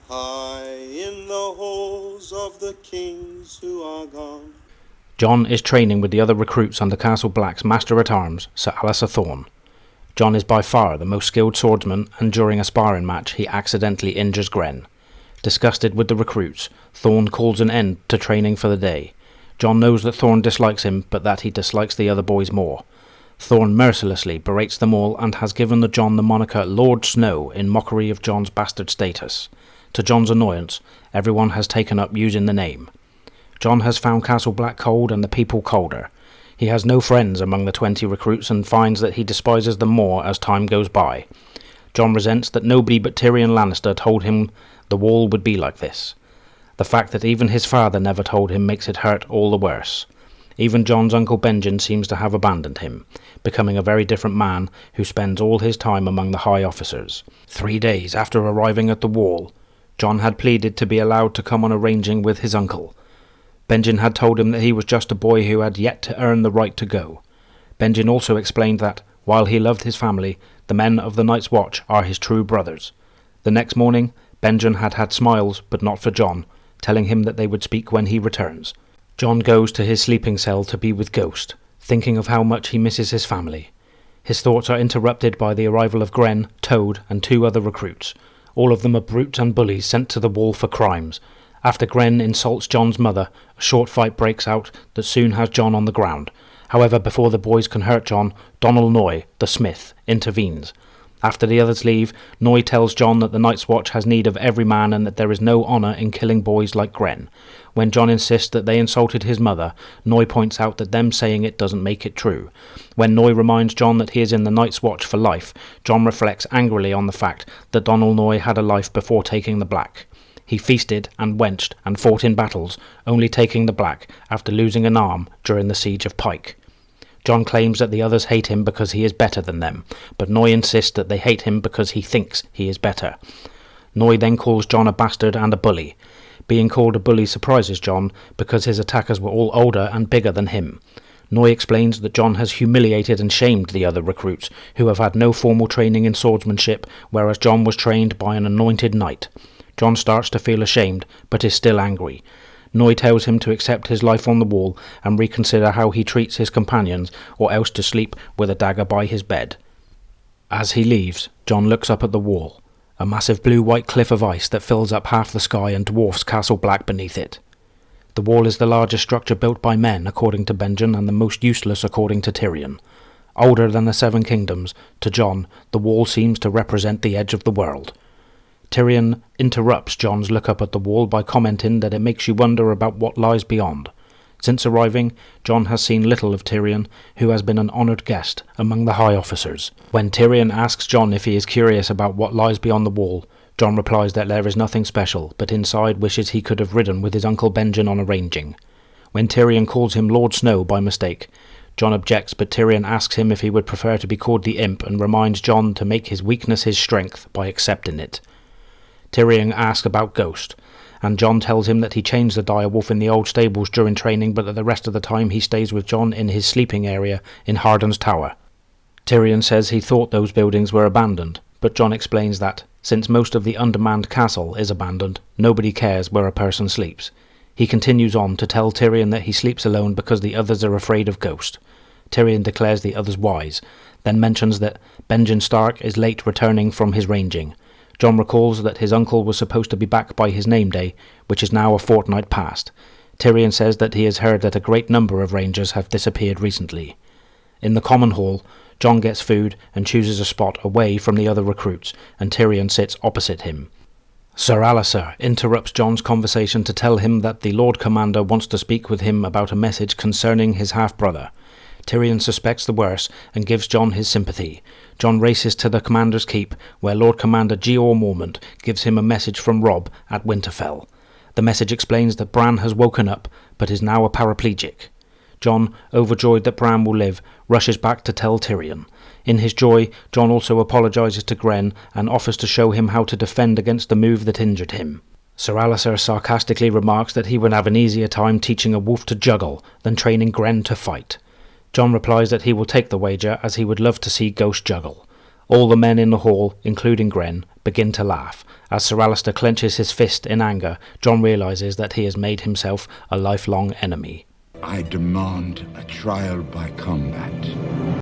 High in the halls of the kings who are gone. Jon is training with the other recruits under Castle Black's Master-at-Arms, Sir Alistair Thorne. Jon is by far the most skilled swordsman, and during a sparring match he accidentally injures Gren. Disgusted with the recruits, Thorne calls an end to training for the day. Jon knows that Thorne dislikes him, but that he dislikes the other boys more. Thorne mercilessly berates them all and has given Jon the moniker Lord Snow in mockery of Jon's bastard status. To Jon's annoyance, everyone has taken up using the name. Jon has found Castle Black cold and the people colder. He has no friends among the 20 recruits and finds that he despises them more as time goes by. Jon resents that nobody but Tyrion Lannister told him the wall would be like this. The fact that even his father never told him makes it hurt all the worse. Even Jon's uncle Benjen seems to have abandoned him, becoming a very different man who spends all his time among the high officers. 3 days after arriving at the wall, Jon had pleaded to be allowed to come on a ranging with his uncle. Benjen had told him that he was just a boy who had yet to earn the right to go. Benjen also explained that, while he loved his family, the men of the Night's Watch are his true brothers. The next morning, Benjen had had smiles, but not for Jon, telling him that they would speak when he returns. Jon goes to his sleeping cell to be with Ghost, thinking of how much he misses his family. His thoughts are interrupted by the arrival of Gren, Toad, and 2 other recruits. All of them are brutes and bullies sent to the wall for crimes. After Gren insults Jon's mother, a short fight breaks out that soon has Jon on the ground. However, before the boys can hurt Jon, Donal Noy, the smith, intervenes. After the others leave, Noy tells Jon that the Night's Watch has need of every man and that there is no honour in killing boys like Gren. When Jon insists that they insulted his mother, Noy points out that them saying it doesn't make it true. When Noy reminds Jon that he is in the Night's Watch for life, Jon reflects angrily on the fact that Donal Noy had a life before taking the Black. He feasted and wenched and fought in battles, only taking the Black after losing an arm during the siege of Pike. Jon claims that the others hate him because he is better than them, but Noy insists that they hate him because he thinks he is better. Noy then calls Jon a bastard and a bully. Being called a bully surprises Jon because his attackers were all older and bigger than him. Noy explains that Jon has humiliated and shamed the other recruits, who have had no formal training in swordsmanship, whereas Jon was trained by an anointed knight. Jon starts to feel ashamed, but is still angry. Noy tells him to accept his life on the wall and reconsider how he treats his companions, or else to sleep with a dagger by his bed. As he leaves, Jon looks up at the wall, a massive blue-white cliff of ice that fills up half the sky and dwarfs Castle Black beneath it. The wall is the largest structure built by men, according to Benjen, and the most useless according to Tyrion. Older than the 7 Kingdoms, to Jon, the wall seems to represent the edge of the world. Tyrion interrupts Jon's look up at the wall by commenting that it makes you wonder about what lies beyond. Since arriving, Jon has seen little of Tyrion, who has been an honoured guest among the high officers. When Tyrion asks Jon if he is curious about what lies beyond the wall, Jon replies that there is nothing special, but inside wishes he could have ridden with his uncle Benjen on a ranging. When Tyrion calls him Lord Snow by mistake, Jon objects, but Tyrion asks him if he would prefer to be called the Imp and reminds Jon to make his weakness his strength by accepting it. Tyrion asks about Ghost, and Jon tells him that he changed the direwolf in the old stables during training, but that the rest of the time he stays with Jon in his sleeping area in Harden's Tower. Tyrion says he thought those buildings were abandoned, but Jon explains that, since most of the undermanned castle is abandoned, nobody cares where a person sleeps. He continues on to tell Tyrion that he sleeps alone because the others are afraid of Ghost. Tyrion declares the others wise, then mentions that Benjen Stark is late returning from his ranging. Jon recalls that his uncle was supposed to be back by his name day, which is now a fortnight past. Tyrion says that he has heard that a great number of rangers have disappeared recently. In the common hall, Jon gets food and chooses a spot away from the other recruits, and Tyrion sits opposite him. Sir Alistair interrupts Jon's conversation to tell him that the Lord Commander wants to speak with him about a message concerning his half-brother. Tyrion suspects the worst and gives Jon his sympathy. Jon races to the Commander's Keep, where Lord Commander Geor Mormont gives him a message from Robb at Winterfell. The message explains that Bran has woken up, but is now a paraplegic. Jon, overjoyed that Bran will live, rushes back to tell Tyrion. In his joy, Jon also apologises to Gren and offers to show him how to defend against the move that injured him. Sir Alistair sarcastically remarks that he would have an easier time teaching a wolf to juggle than training Gren to fight. Jon replies that he will take the wager, as he would love to see Ghost juggle. All the men in the hall, including Gren, begin to laugh. As Sir Alistair clenches his fist in anger, Jon realises that he has made himself a lifelong enemy. I demand a trial by combat.